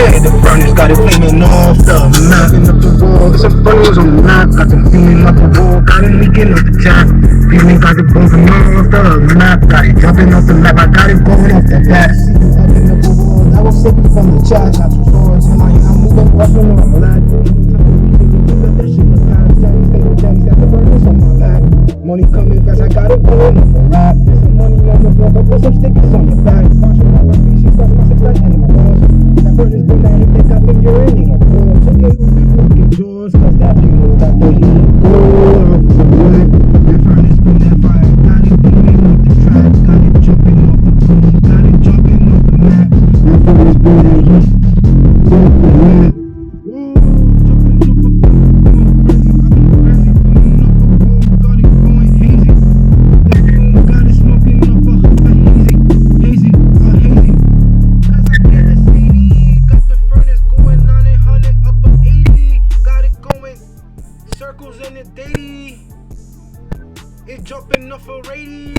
Yeah, the furnace got it flaming off the map. Up the wall, it's a furnace on the map. Got them flaming up the wall, got it leaking up the chat. Feeling got it bumping off the map. Got it jumping off the map, I got it going off the bat. I was sipping from the chat, got some swords in my hand, I'm moving, rushing on my lap. That shit was past, stable jacks, got the furnace on my back. Money coming fast, I got it going off the rap. There's some money on the block, I put some stickers on the back. Watching my one piece, she's watching my success in my walls. That furnace been that hit, they got them urine on the floor. So get fucking jaws, cause that fuel got the heat. Oh, for what? That furnace been that fire, got it booming off the track. Got it jumping off the boom, got it jumping off the map. That furnace been that heat. Oh, for what? Circles in the daily, it jumping off a 80.